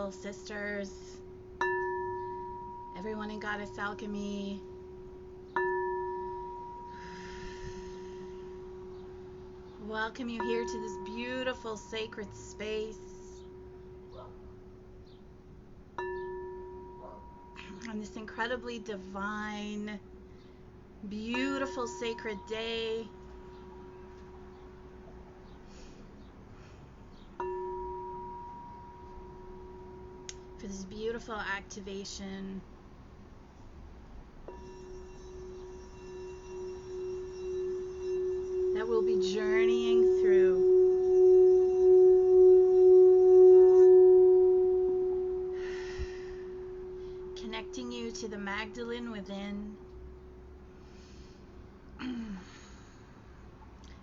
beautiful sisters, everyone in Goddess Alchemy. Welcome you here to this beautiful sacred space on this incredibly divine, beautiful sacred day. For this beautiful activation that we'll be journeying through. Connecting you to the Magdalene within.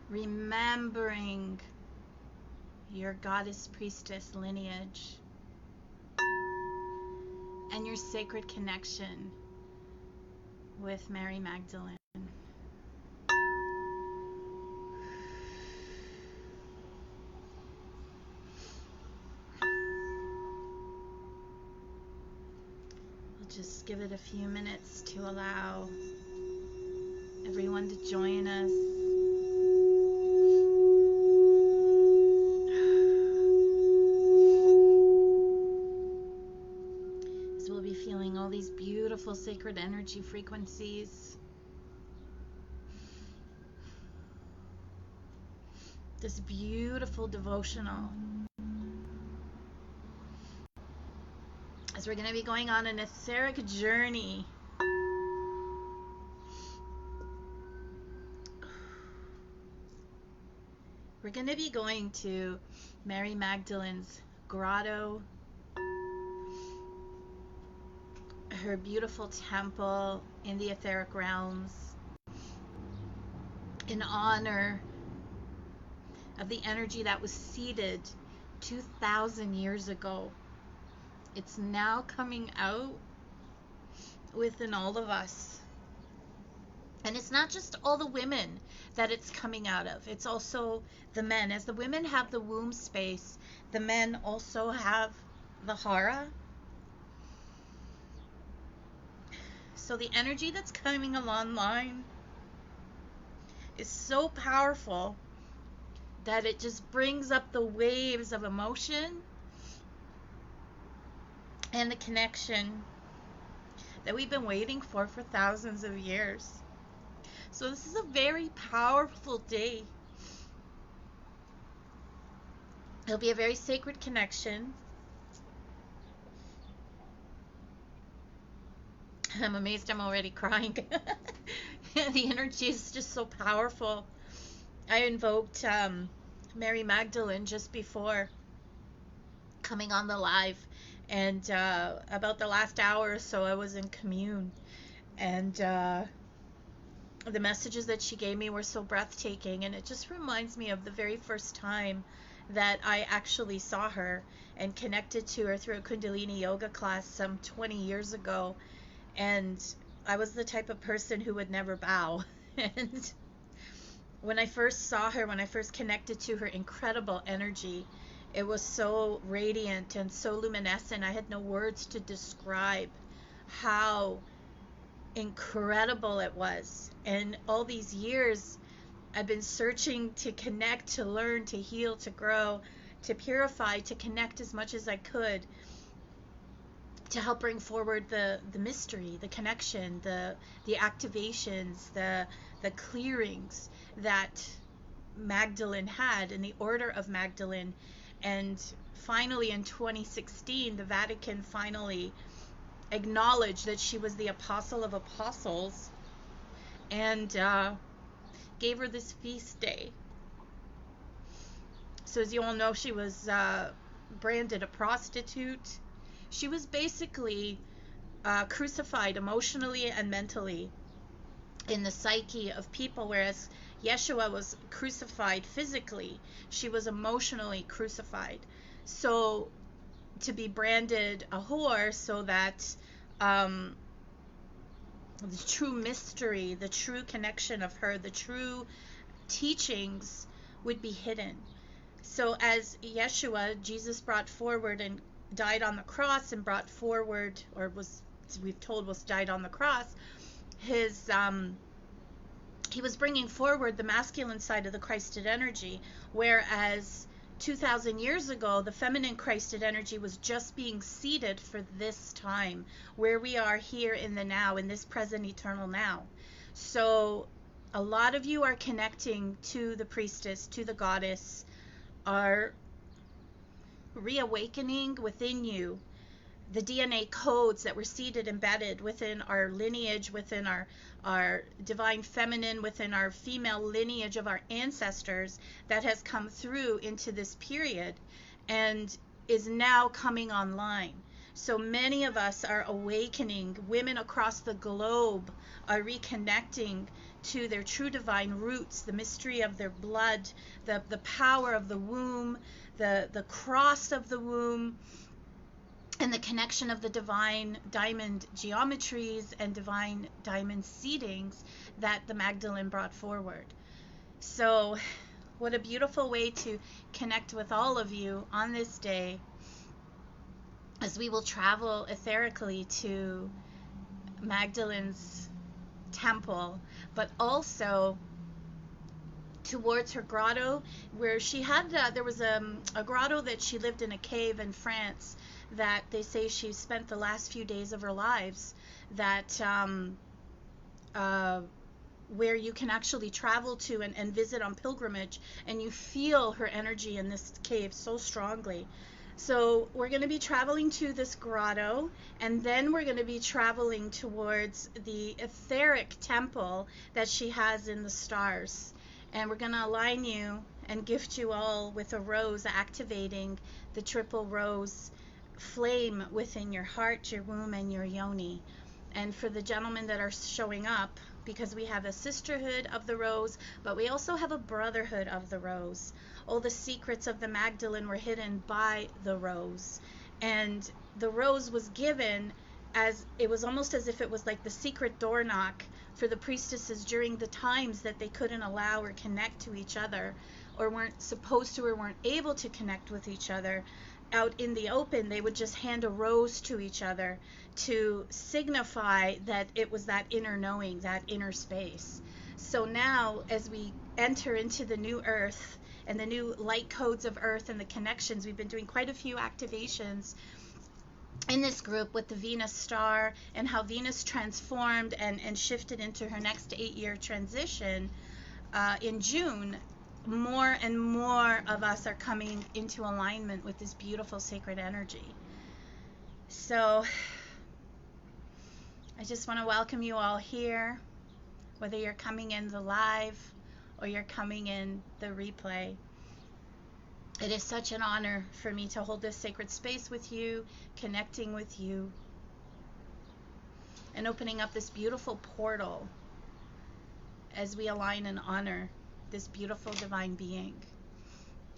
Remembering your goddess priestess lineage and your sacred connection with Mary Magdalene. We'll just give it a few minutes to allow everyone to join us. Feeling all these beautiful sacred energy frequencies. This beautiful devotional. As we're going to be going on an etheric journey. We're going to be going to Mary Magdalene's grotto, her beautiful temple in the etheric realms, in honor of the energy that was seeded 2,000 years ago. It's now coming out within all of us. And it's not just all the women that it's coming out of. It's also the men. As the women have the womb space, the men also have the hara. So the energy that's coming online is so powerful that it just brings up the waves of emotion and the connection that we've been waiting for thousands of years. So this is a very powerful day. It'll be a very sacred connection. I'm amazed I'm already crying. The energy is just so powerful. I invoked Mary Magdalene just before coming on the live, and about the last hour or so I was in commune, and the messages that she gave me were so breathtaking, and it just reminds me of the very first time that I actually saw her and connected to her through a Kundalini yoga class some 20 years ago. And I was the type of person who would never bow. And when I first saw her, when I first connected to her incredible energy, it was so radiant and so luminescent. I had no words to describe how incredible it was. And all these years, I've been searching to connect, to learn, to heal, to grow, to purify, to connect as much as I could, to help bring forward the mystery, the connection, the activations, the clearings that Magdalene had in the Order of Magdalene. And finally in 2016, the Vatican finally acknowledged that she was the Apostle of Apostles and gave her this feast day. So as you all know, she was branded a prostitute. She was basically crucified emotionally and mentally in the psyche of people, whereas Yeshua was crucified physically. She was emotionally crucified. So to be branded a whore, so that the true mystery, the true connection of her, the true teachings would be hidden. So as Yeshua, Jesus brought forward and died on the cross and brought forward, or was, we've told, was died on the cross, his he was bringing forward the masculine side of the Christed energy, whereas 2,000 years ago, the feminine Christed energy was just being seeded for this time, where we are here in the now, in this present eternal now. So a lot of you are connecting to the priestess, to the goddess, are reawakening within you the DNA codes that were seeded, embedded within our lineage, within our divine feminine, within our female lineage of our ancestors, that has come through into this period and is now coming online. So many of us are awakening. Women across the globe are reconnecting to their true divine roots, the mystery of their blood, the power of the womb, the cross of the womb, and the connection of the divine diamond geometries and divine diamond seedings that the Magdalene brought forward. So what a beautiful way to connect with all of you on this day, as we will travel etherically to Magdalene's temple, but also towards her grotto, where she had there was a grotto that she lived in, a cave in France, that they say she spent the last few days of her lives, that where you can actually travel to and visit on pilgrimage, and you feel her energy in this cave so strongly. So we're going to be traveling to this grotto, and then we're going to be traveling towards the etheric temple that she has in the stars. And we're going to align you and gift you all with a rose, activating the triple rose flame within your heart, your womb, and your yoni. And for the gentlemen that are showing up, because we have a sisterhood of the rose, but we also have a brotherhood of the rose. All the secrets of the Magdalene were hidden by the rose. And the rose was given as, it was almost as if it was like the secret door knock for the priestesses during the times that they couldn't allow or connect to each other, or weren't supposed to, or weren't able to connect with each other out in the open. They would just hand a rose to each other to signify that it was that inner knowing, that inner space. So now, as we enter into the new earth and the new light codes of earth and the connections, we've been doing quite a few activations in this group with the Venus star, and how Venus transformed and shifted into her next 8-year transition in June. More and more of us are coming into alignment with this beautiful sacred energy. So I just want to welcome you all here, whether you're coming in the live or you're coming in the replay. It is such an honor for me to hold this sacred space with you, connecting with you, and opening up this beautiful portal as we align and honor this beautiful divine being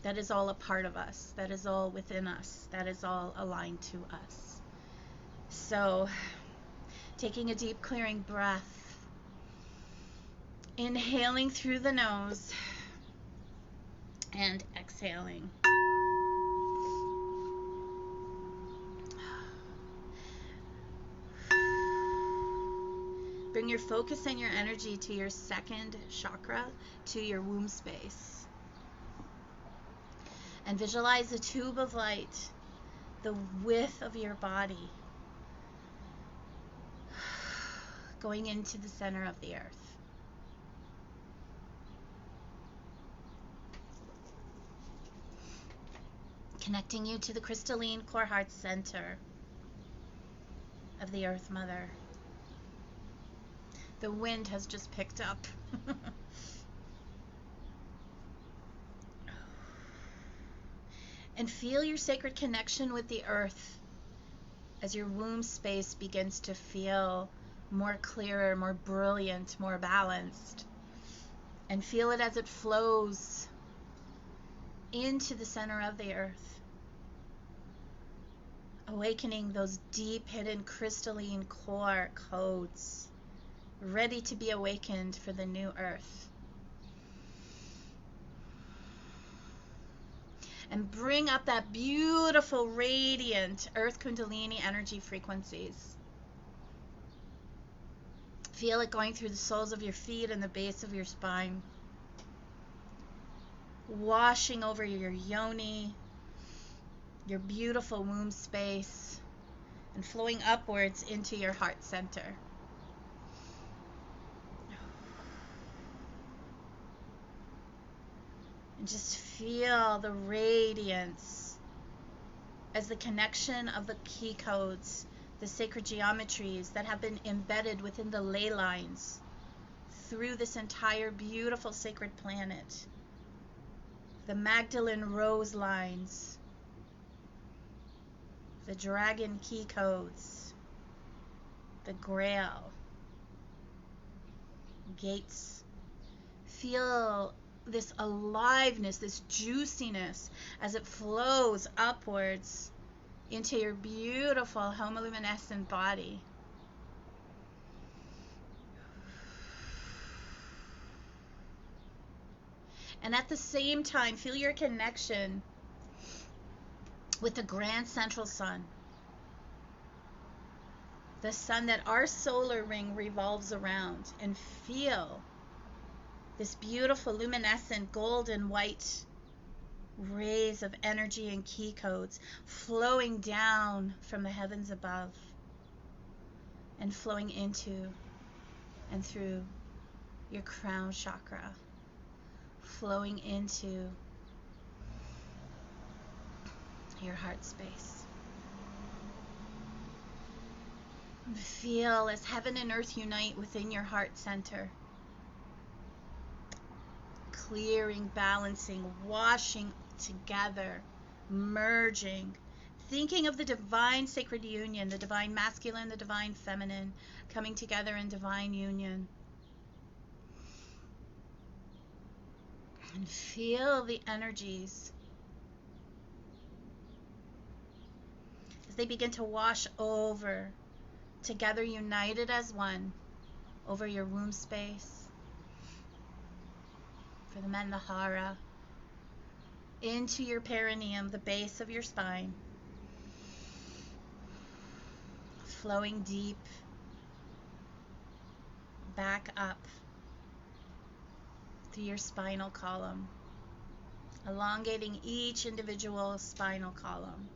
that is all a part of us, that is all within us, that is all aligned to us. So, taking a deep clearing breath, inhaling through the nose and exhaling. Bring your focus and your energy to your second chakra, to your womb space. And visualize a tube of light, the width of your body, going into the center of the earth. Connecting you to the crystalline core heart center of the Earth Mother. The wind has just picked up. And feel your sacred connection with the earth as your womb space begins to feel more clearer, more brilliant, more balanced. And feel it as it flows into the center of the earth, awakening those deep hidden crystalline core codes, ready to be awakened for the new earth. and bring up that beautiful, radiant Earth Kundalini energy frequencies. Feel it going through the soles of your feet and the base of your spine, washing over your yoni, your beautiful womb space, and flowing upwards into your heart center. And just feel the radiance as the connection of the key codes, the sacred geometries that have been embedded within the ley lines through this entire beautiful sacred planet. The Magdalene rose lines, the dragon key codes, the grail, gates. Feel this aliveness, this juiciness as it flows upwards into your beautiful homoluminescent body. And at the same time, feel your connection with the grand central sun, the sun that our solar ring revolves around, and feel this beautiful luminescent golden white rays of energy and key codes flowing down from the heavens above and flowing into and through your crown chakra, flowing into your heart space. And feel as heaven and earth unite within your heart center, clearing, balancing, washing together, merging, thinking of the divine sacred union, the divine masculine, the divine feminine, coming together in divine union. And feel the energies as they begin to wash over, together united as one, over your womb space, for the men, the hara, into your perineum, the base of your spine, flowing deep, back up through your spinal column, elongating each individual spinal column.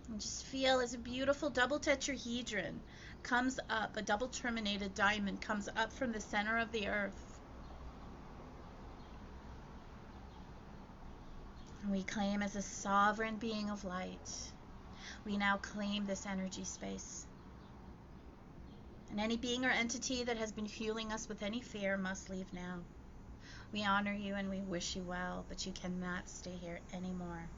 And just feel as a beautiful double tetrahedron comes up, a double terminated diamond comes up from the center of the earth. And we claim as a sovereign being of light, we now claim this energy space. And any being or entity that has been fueling us with any fear must leave now. We honor you and we wish you well, but you cannot stay here anymore.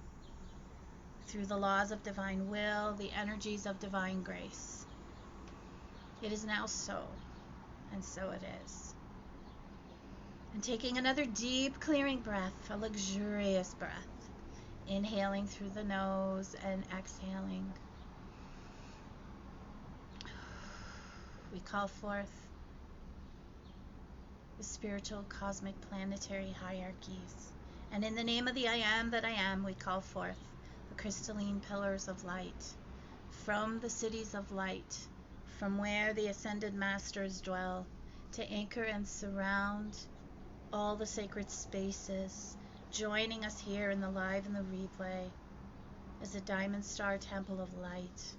Through the laws of divine will, the energies of divine grace, it is now so, and so it is. And taking another deep clearing breath, a luxurious breath, inhaling through the nose and exhaling, we call forth the spiritual, cosmic, planetary hierarchies. And in the name of the I am that I am, we call forth the crystalline pillars of light from the cities of light, from where the ascended masters dwell, to anchor and surround all the sacred spaces, joining us here in the live and the replay as a diamond star temple of light,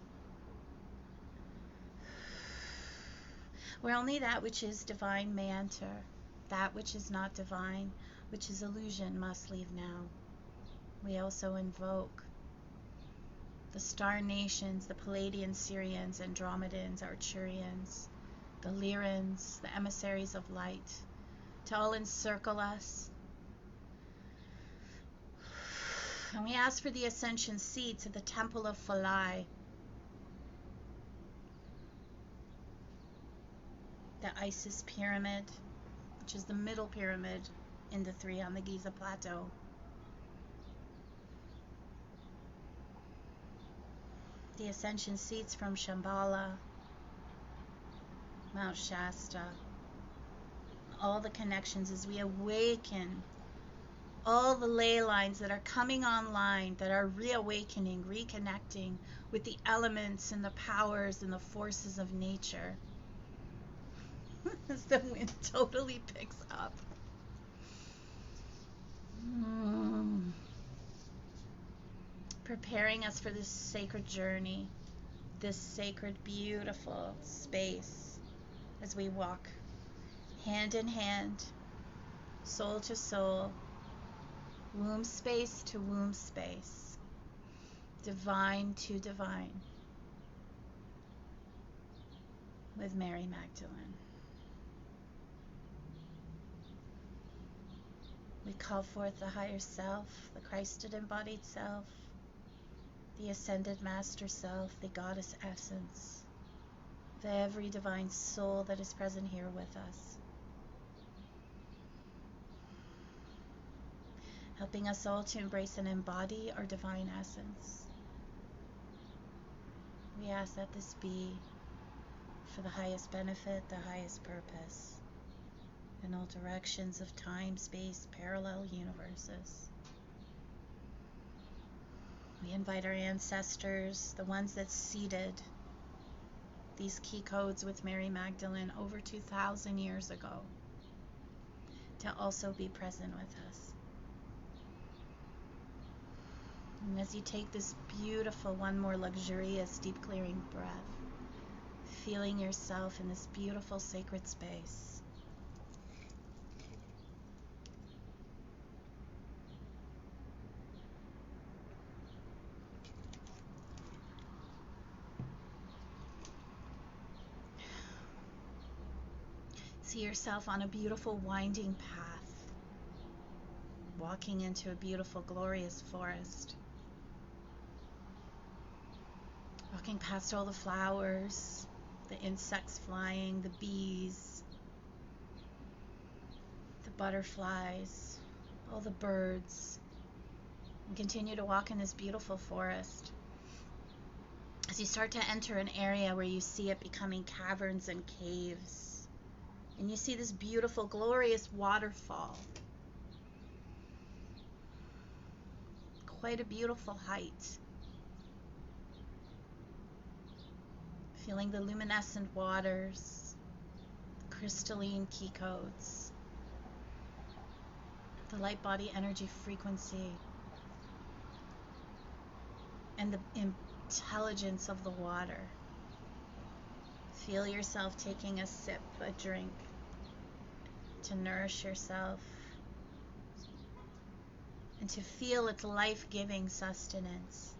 where only that which is divine may enter, that which is not divine, which is illusion, must leave now. We also invoke the star nations, the Palladians, Syrians, Andromedans, Arcturians, the Lyrans, the emissaries of light, to all encircle us. And we ask for the ascension seats of the Temple of Philae, the Isis pyramid, which is the middle pyramid in the three on the Giza Plateau. The ascension seats from Shambhala, Mount Shasta, all the connections, as we awaken all the ley lines that are coming online, that are reawakening, reconnecting with the elements and the powers and the forces of nature. As the wind totally picks up. Preparing us for this sacred journey, this sacred, beautiful space as we walk hand in hand, soul to soul, womb space to womb space, divine to divine, with Mary Magdalene. We call forth the higher self, the Christed embodied self, the ascended master self, the goddess essence, the every divine soul that is present here with us, helping us all to embrace and embody our divine essence. We ask that this be for the highest benefit, the highest purpose, in all directions of time, space, parallel universes. We invite our ancestors, the ones that seeded these key codes with Mary Magdalene over 2,000 years ago, to also be present with us. And as you take this beautiful, one more luxurious, deep clearing breath, feeling yourself in this beautiful sacred space, see yourself on a beautiful winding path, walking into a beautiful, glorious forest, walking past all the flowers, the insects flying, the bees, the butterflies, all the birds, and continue to walk in this beautiful forest. As you start to enter an area where you see it becoming caverns and caves, and you see this beautiful, glorious waterfall. Quite a beautiful height. Feeling the luminescent waters, the crystalline key codes, the light body energy frequency, and the intelligence of the water. Feel yourself taking a sip, a drink, to nourish yourself and to feel its life-giving sustenance.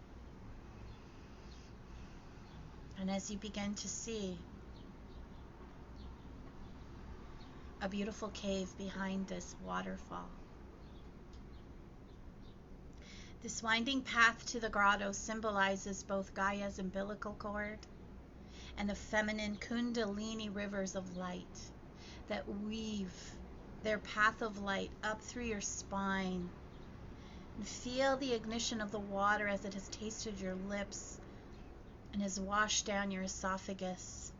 And as you begin to see a beautiful cave behind this waterfall, this winding path to the grotto symbolizes both Gaia's umbilical cord and the feminine kundalini rivers of light that weave their path of light up through your spine. And feel the ignition of the water as it has tasted your lips and has washed down your esophagus,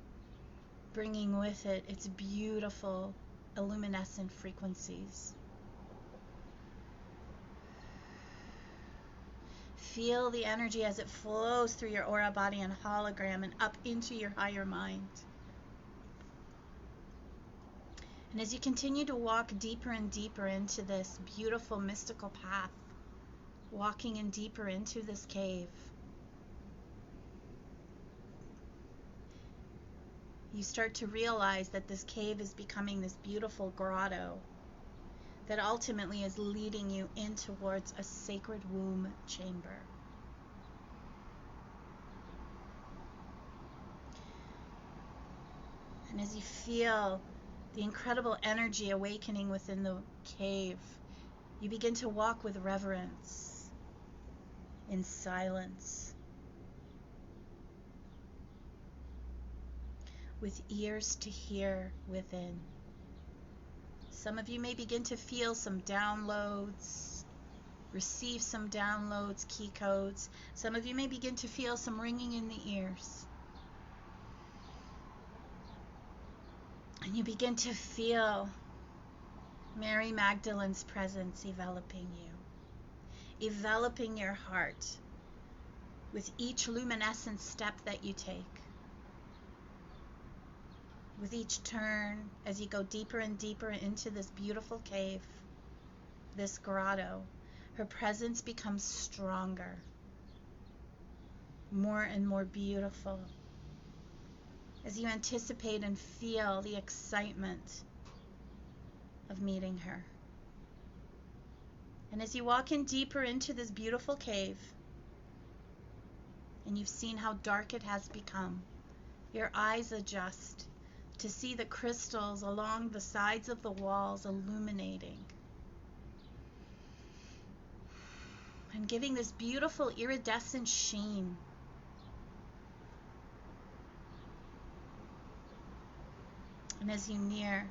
bringing with it its beautiful illuminescent frequencies. Feel the energy as it flows through your aura, body, and hologram and up into your higher mind. And as you continue to walk deeper and deeper into this beautiful mystical path, walking in deeper into this cave, you start to realize that this cave is becoming this beautiful grotto that ultimately is leading you in towards a sacred womb chamber. And as you feel the incredible energy awakening within the cave, you begin to walk with reverence, in silence, with ears to hear within. Some of you may begin to feel some downloads, receive some downloads, key codes. Some of you may begin to feel some ringing in the ears. And you begin to feel Mary Magdalene's presence enveloping you, enveloping your heart with each luminescent step that you take. With each turn, as you go deeper and deeper into this beautiful cave, this grotto, her presence becomes stronger, more and more beautiful, as you anticipate and feel the excitement of meeting her. And as you walk in deeper into this beautiful cave, and you've seen how dark it has become, your eyes adjust to see the crystals along the sides of the walls illuminating and giving this beautiful iridescent sheen. And as you near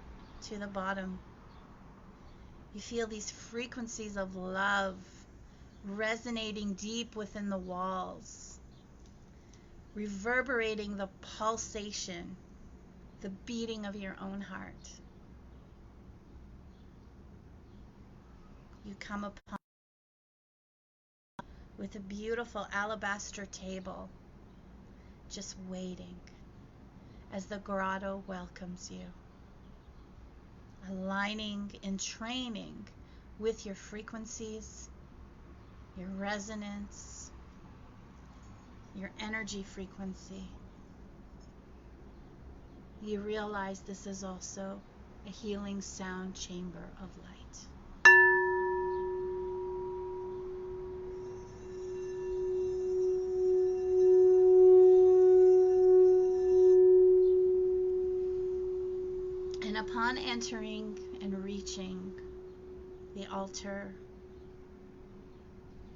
to the bottom, you feel these frequencies of love resonating deep within the walls, reverberating the pulsation, the beating of your own heart. You come upon with a beautiful alabaster table, just waiting as the grotto welcomes you, aligning and training with your frequencies, your resonance, your energy frequency. You realize this is also a healing sound chamber of light. And upon entering and reaching the altar,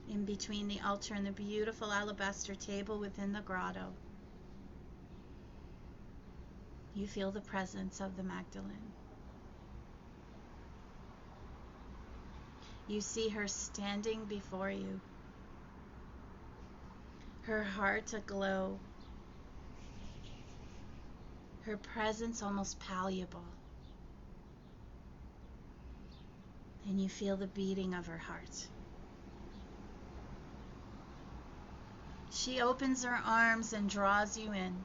in between the altar and the beautiful alabaster table within the grotto, you feel the presence of the Magdalene. You see her standing before you, her heart aglow, her presence almost palpable. And you feel the beating of her heart. She opens her arms and draws you in.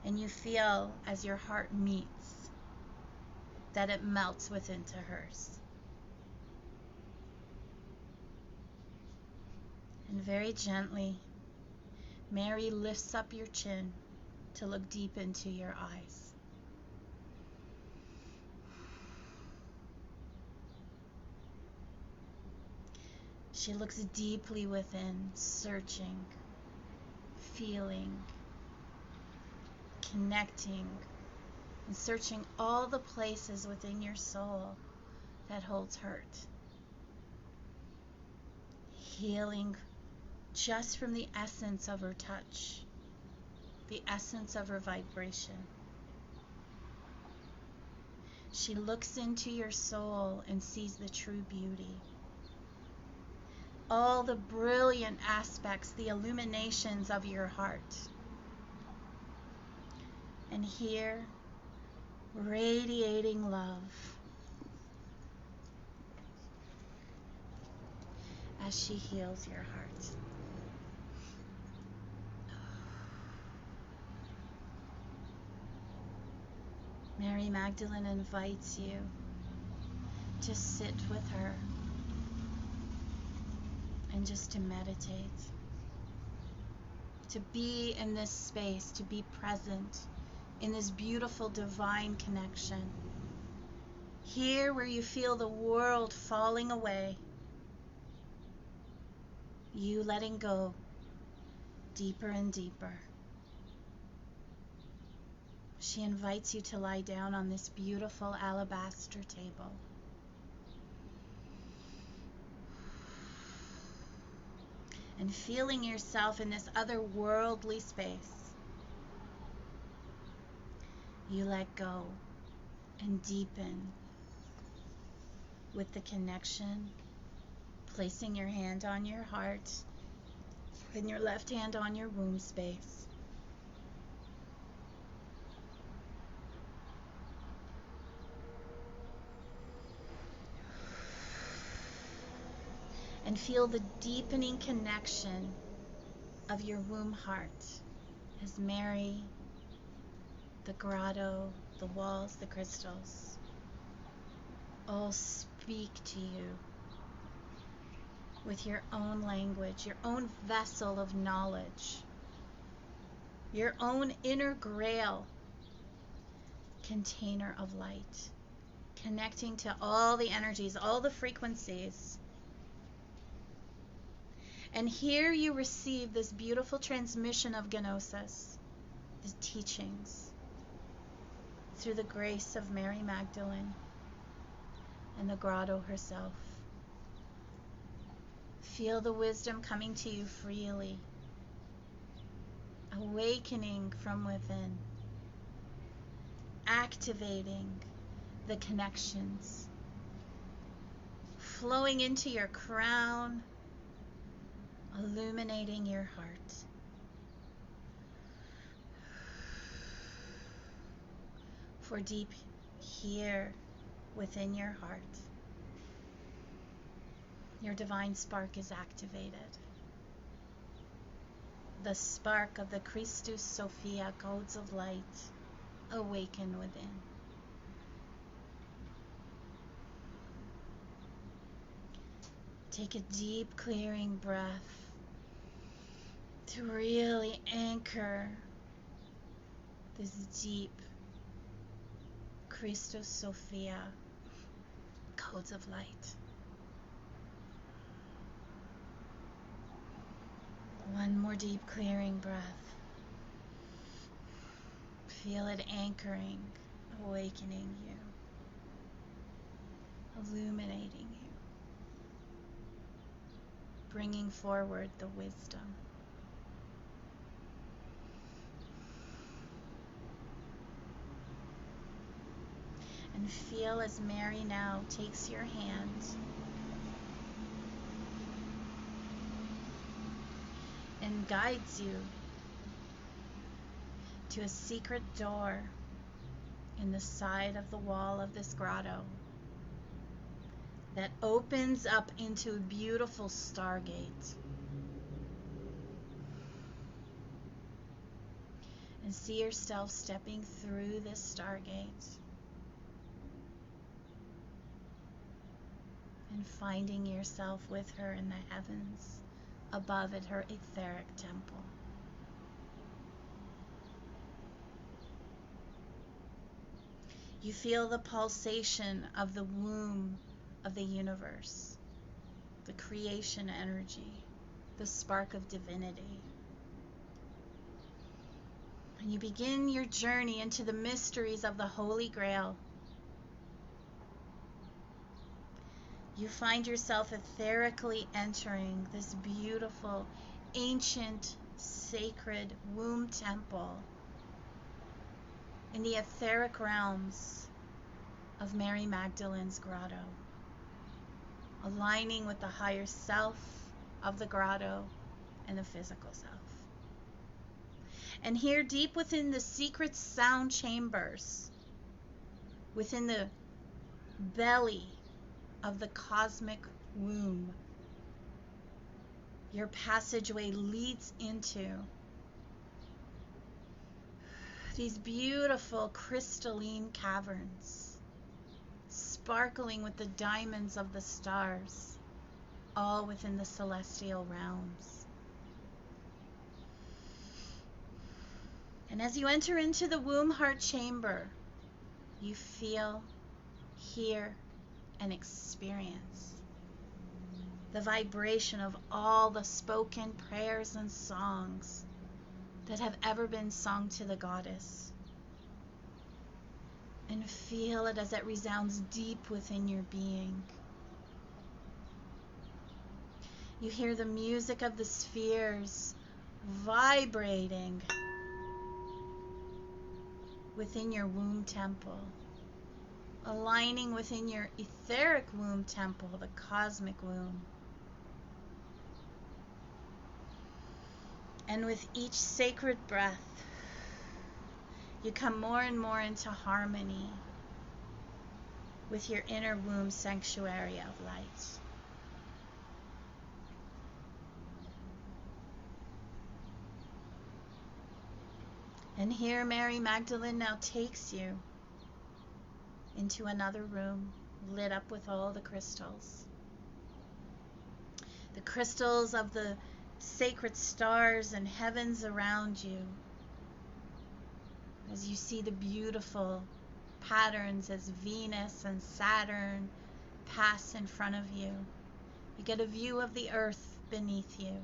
And you feel, as your heart meets, that it melts within to hers. And very gently, Mary lifts up your chin to look deep into your eyes. She looks deeply within, searching, feeling, connecting, and searching all the places within your soul that holds hurt. Healing just from the essence of her touch, the essence of her vibration. She looks into your soul and sees the true beauty. All the brilliant aspects, the illuminations of your heart. And here, radiating love as she heals your heart. Mary Magdalene invites you to sit with her and just to meditate, to be in this space, to be present in this beautiful divine connection. Here where you feel the world falling away, you letting go deeper and deeper. She invites you to lie down on this beautiful alabaster table. And feeling yourself in this otherworldly space, you let go and deepen with the connection, placing your hand on your heart and your left hand on your womb space. and feel the deepening connection of your womb heart as Mary, the grotto, the walls, the crystals all speak to you with your own language, your own vessel of knowledge, your own inner grail container of light, connecting to all the energies, all the frequencies. And here you receive this beautiful transmission of Gnosis, the teachings, through the grace of Mary Magdalene and the grotto herself. Feel the wisdom coming to you freely, awakening from within, activating the connections, flowing into your crown, illuminating your heart. For deep here within your heart, your divine spark is activated. The spark of the Christus Sophia codes of light awaken within. Take a deep clearing breath to really anchor this deep Christus Sophia codes of light. One more deep clearing breath. Feel it anchoring, awakening you, illuminating you, bringing forward the wisdom. And feel as Mary now takes your hand and guides you to a secret door in the side of the wall of this grotto that opens up into a beautiful stargate. And see yourself stepping through this stargate and finding yourself with her in the heavens above at her etheric temple. You feel the pulsation of the womb of the universe, the creation energy, the spark of divinity. And you begin your journey into the mysteries of the Holy Grail. You find yourself etherically entering this beautiful, ancient, sacred womb temple in the etheric realms of Mary Magdalene's grotto, aligning with the higher self of the grotto and the physical self. And here, deep within the secret sound chambers, within the belly of the cosmic womb, your passageway leads into these beautiful crystalline caverns, sparkling with the diamonds of the stars, all within the celestial realms. And as you enter into the womb heart chamber, you feel, hear, and experience the vibration of all the spoken prayers and songs that have ever been sung to the goddess. And feel it as it resounds deep within your being. You hear the music of the spheres vibrating within your womb temple, aligning within your etheric womb temple, the cosmic womb. And with each sacred breath, you come more and more into harmony with your inner womb sanctuary of light. And here Mary Magdalene now takes you into another room lit up with all the crystals. The crystals of the sacred stars and heavens around you. As you see the beautiful patterns as Venus and Saturn pass in front of you. You get a view of the earth beneath you.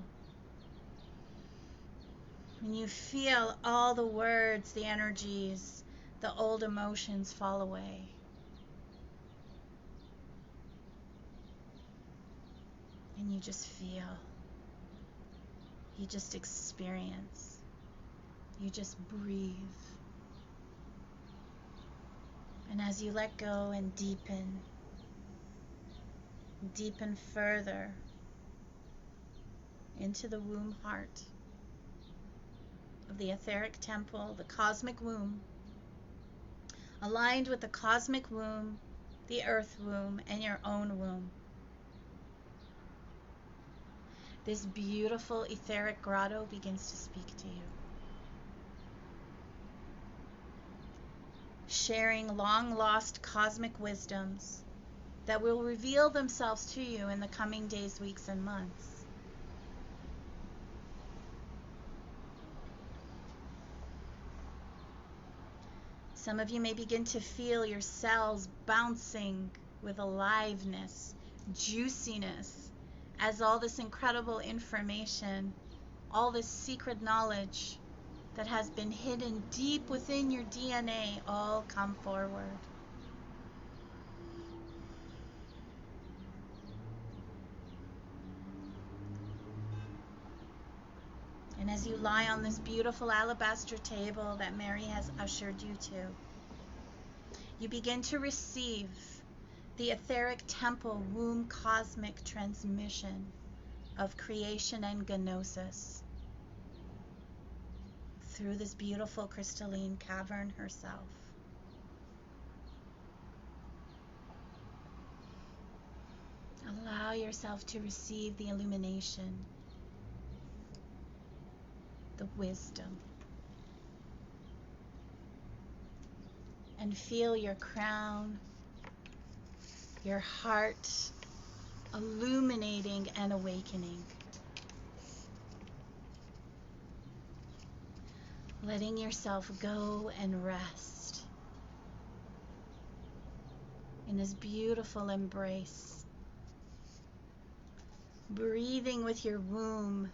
And you feel all the words, the energies, the old emotions fall away. And you just feel. You just experience. You just breathe. And as you let go and deepen further into the womb heart of the etheric temple, the cosmic womb, aligned with the cosmic womb, the earth womb, and your own womb. This beautiful etheric grotto begins to speak to you, sharing long-lost cosmic wisdoms that will reveal themselves to you in the coming days, weeks, and months. Some of you may begin to feel your cells bouncing with aliveness, juiciness, as all this incredible information, all this secret knowledge that has been hidden deep within your DNA all come forward. And as you lie on this beautiful alabaster table that Mary has ushered you to, you begin to receive the etheric temple womb cosmic transmission of creation and gnosis through this beautiful crystalline cavern herself. Allow yourself to receive the illumination, the wisdom, and feel your crown, your heart illuminating and awakening. Letting yourself go and rest in this beautiful embrace. Breathing with your womb,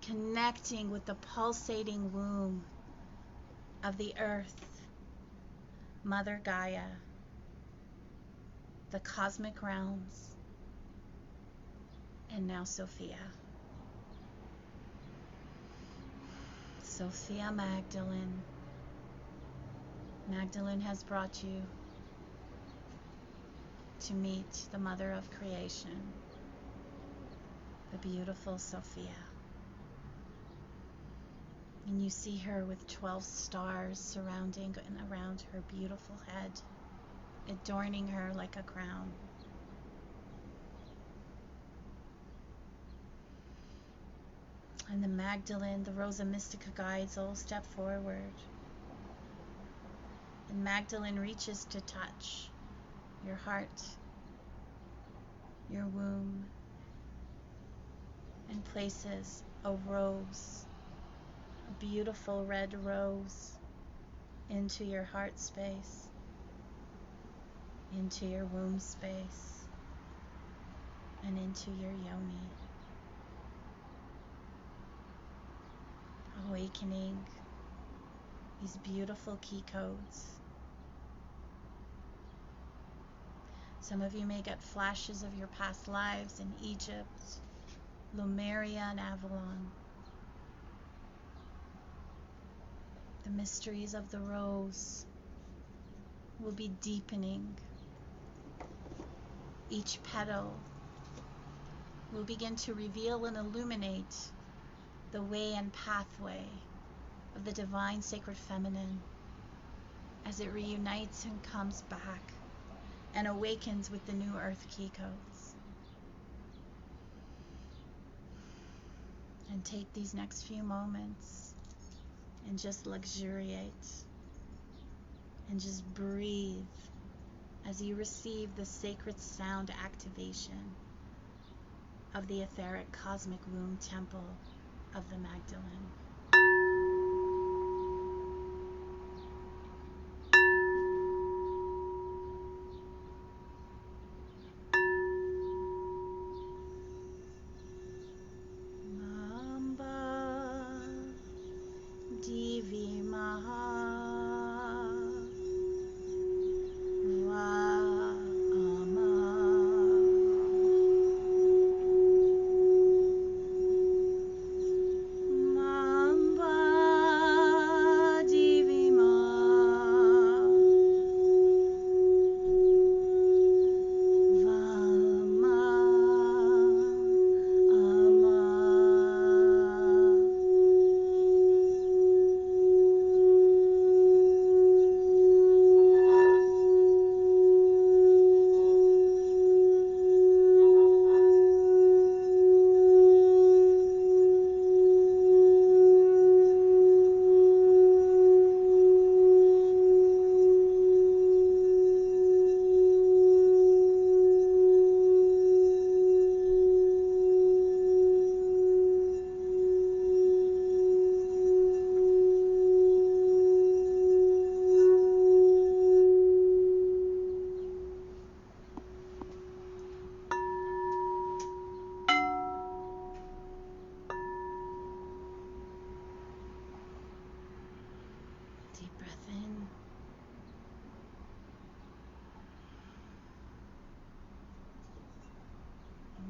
connecting with the pulsating womb of the earth, Mother Gaia, the cosmic realms, and now Sophia. Sophia Magdalene. Magdalene has brought you to meet the Mother of Creation, the beautiful Sophia. And you see her with 12 stars surrounding and around her beautiful head, adorning her like a crown. And the Magdalene, the Rosa Mystica guides all step forward. And Magdalene reaches to touch your heart, your womb, and places a rose, a beautiful red rose, into your heart space, into your womb space, and into your yoni. Awakening these beautiful key codes. Some of you may get flashes of your past lives in Egypt, Lemuria, and Avalon. The mysteries of the rose will be deepening. Each petal will begin to reveal and illuminate the way and pathway of the divine sacred feminine as it reunites and comes back and awakens with the new earth key codes. And take these next few moments and just luxuriate and just breathe as you receive the sacred sound activation of the etheric cosmic womb temple of the Magdalene.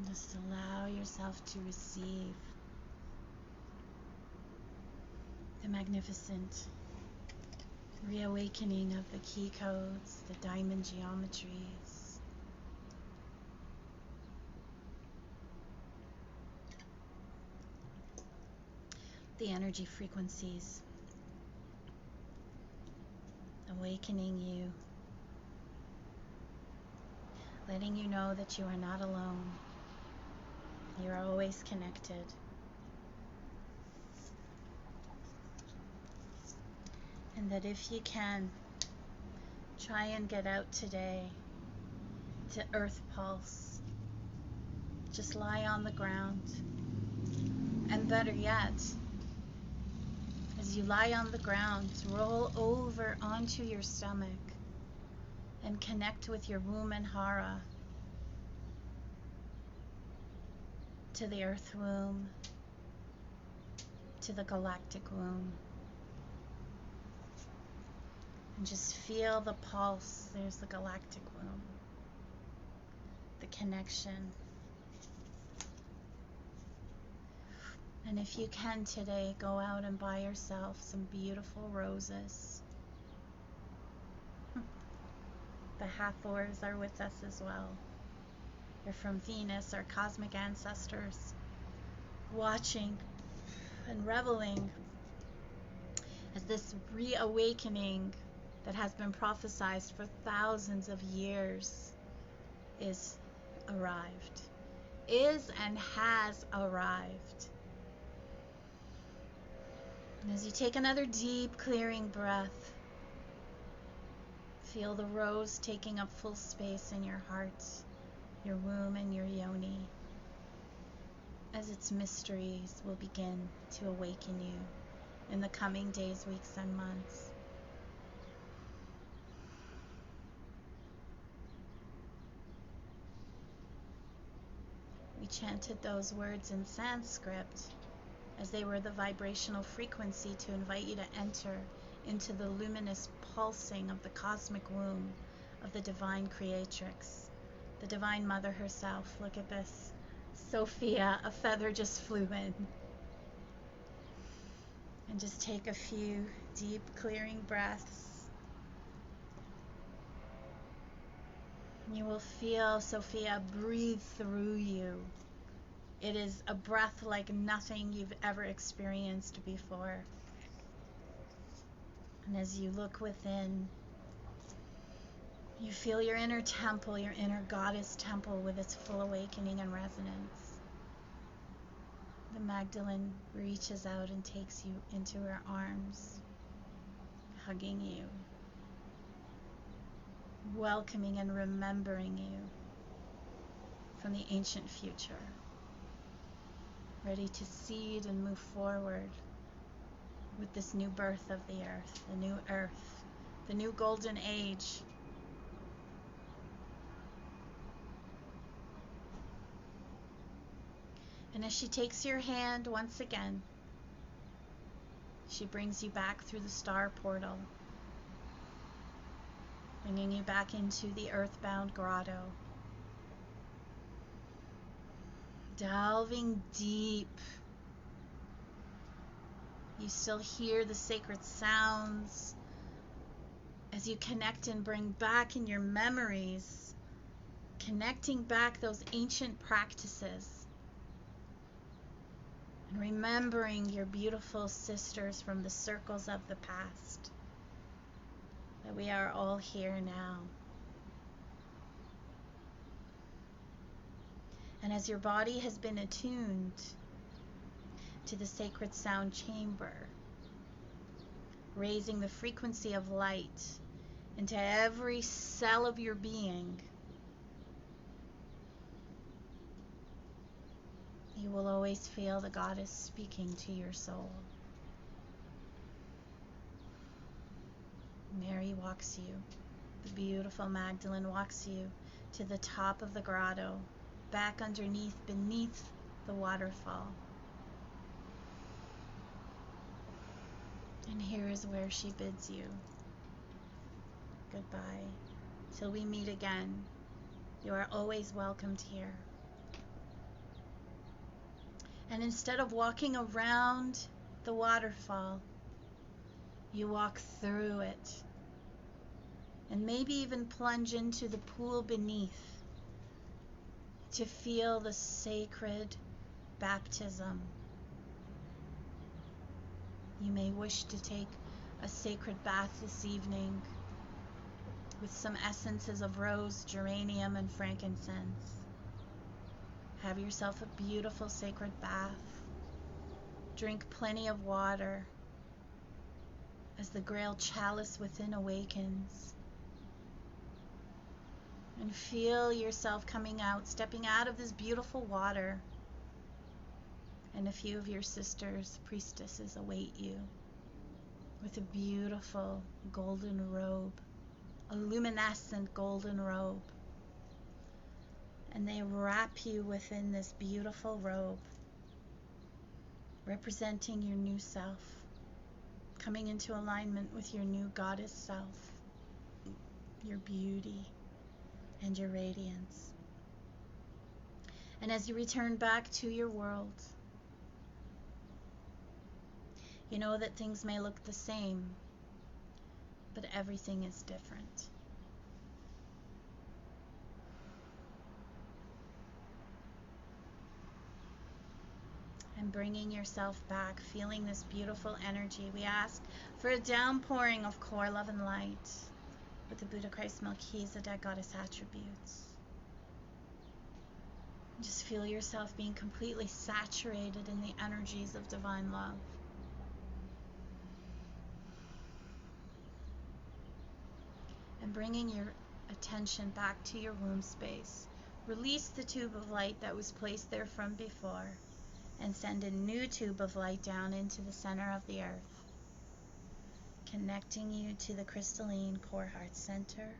Just allow yourself to receive the magnificent reawakening of the key codes, the diamond geometries. The energy frequencies awakening you, letting you know that you are not alone. You are always connected. And that if you can, try and get out today to Earth Pulse. Just lie on the ground. And better yet, as you lie on the ground, roll over onto your stomach and connect with your womb and hara to the earth womb, to the galactic womb. And just feel the pulse. There's the galactic womb, the connection. And if you can today, go out and buy yourself some beautiful roses. The Hathors are with us as well. They're from Venus, our cosmic ancestors, watching and reveling as this reawakening that has been prophesied for thousands of years is arrived, is and has arrived. And as you take another deep, clearing breath, feel the rose taking up full space in your heart, your womb, and your yoni, as its mysteries will begin to awaken you in the coming days, weeks, and months. We chanted those words in Sanskrit as they were the vibrational frequency to invite you to enter into the luminous pulsing of the cosmic womb of the divine creatrix, the divine mother herself. Look at this. Sophia, a feather just flew in. And just take a few deep clearing breaths. You will feel Sophia breathe through you. It is a breath like nothing you've ever experienced before. And as you look within, you feel your inner temple, your inner goddess temple with its full awakening and resonance. And Magdalene reaches out and takes you into her arms, hugging you, welcoming and remembering you from the ancient future, ready to seed and move forward with this new birth of the earth, the new golden age. And as she takes your hand once again, she brings you back through the star portal, bringing you back into the earthbound grotto, delving deep. You still hear the sacred sounds as you connect and bring back in your memories, connecting back those ancient practices, and remembering your beautiful sisters from the circles of the past, that we are all here now. And as your body has been attuned to the sacred sound chamber, raising the frequency of light into every cell of your being, you will always feel the goddess speaking to your soul. Mary walks you, the beautiful Magdalene walks you to the top of the grotto, back beneath the waterfall. And here is where she bids you goodbye. Till we meet again, you are always welcomed here. And instead of walking around the waterfall, you walk through it. And maybe even plunge into the pool beneath to feel the sacred baptism. You may wish to take a sacred bath this evening with some essences of rose, geranium, and frankincense. Have yourself a beautiful sacred bath. Drink plenty of water as the Grail chalice within awakens. And feel yourself coming out, stepping out of this beautiful water. And a few of your sisters, priestesses, await you with a beautiful golden robe, a luminescent golden robe. And they wrap you within this beautiful robe, representing your new self, coming into alignment with your new goddess self, your beauty and your radiance. And as you return back to your world, you know that things may look the same, but everything is different. And bringing yourself back, feeling this beautiful energy, we ask for a downpouring of core love and light with the Buddha Christ Melchizedek goddess attributes. Just feel yourself being completely saturated in the energies of divine love. And bringing your attention back to your womb space, release the tube of light that was placed there from before, and send a new tube of light down into the center of the earth, connecting you to the crystalline core heart center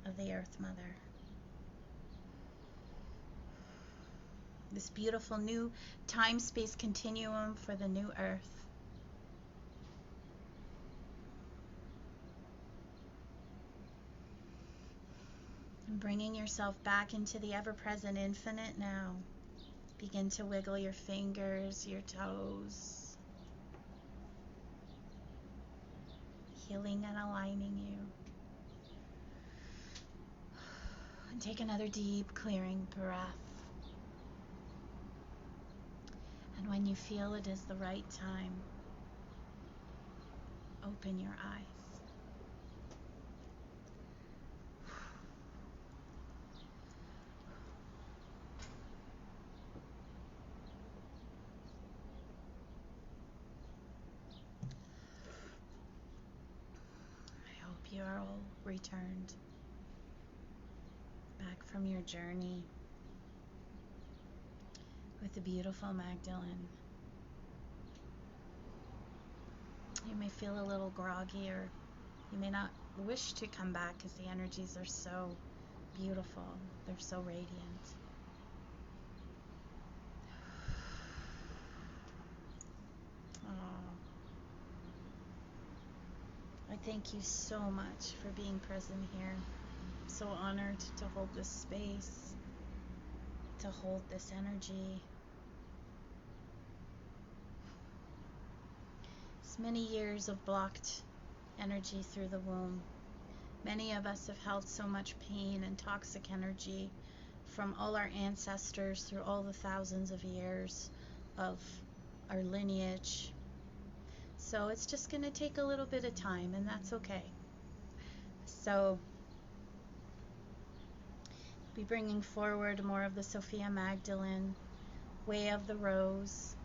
of the Earth Mother. This beautiful new time-space continuum for the new earth. And bringing yourself back into the ever-present infinite now. Begin to wiggle your fingers, your toes, healing and aligning you. And take another deep clearing breath. And when you feel it is the right time, open your eyes. you are all returned back from your journey with the beautiful Magdalene. You may feel a little groggy, or you may not wish to come back because the energies are so beautiful. They're so radiant. Oh, I thank you so much for being present here. I'm so honored to hold this space, to hold this energy. It's many years of blocked energy through the womb. Many of us have held so much pain and toxic energy from all our ancestors through all the thousands of years of our lineage. So it's just going to take a little bit of time, and that's okay. So be bringing forward more of the Sophia Magdalene, Way of the Rose.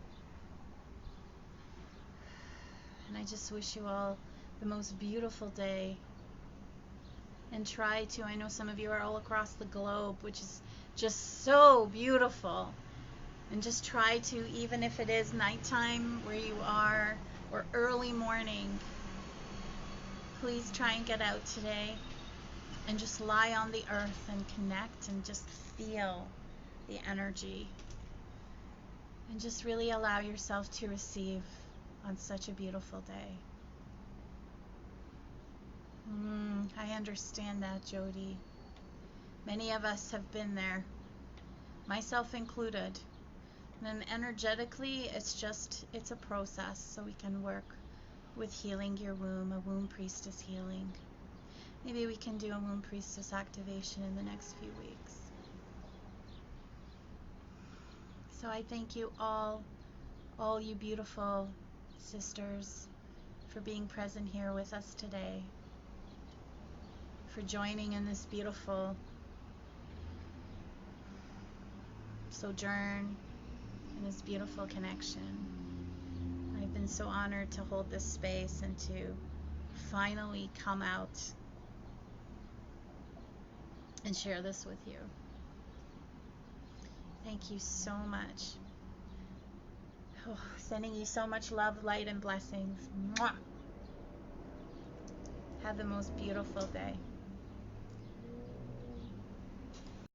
And I just wish you all the most beautiful day. And try to, I know some of you are all across the globe, which is just so beautiful. And just try to, even if it is nighttime where you are, or early morning, please try and get out today and just lie on the earth and connect and just feel the energy. And just really allow yourself to receive on such a beautiful day. I understand that, Jody. Many of us have been there, myself included. And energetically, it's a process, so we can work with healing your womb, a womb priestess healing. Maybe we can do a womb priestess activation in the next few weeks. So I thank you all you beautiful sisters, for being present here with us today, for joining in this beautiful sojourn, in this beautiful connection. I've been so honored to hold this space and to finally come out and share this with you. Thank you so much. Oh, sending you so much love, light, and blessings. Mwah. Have the most beautiful day.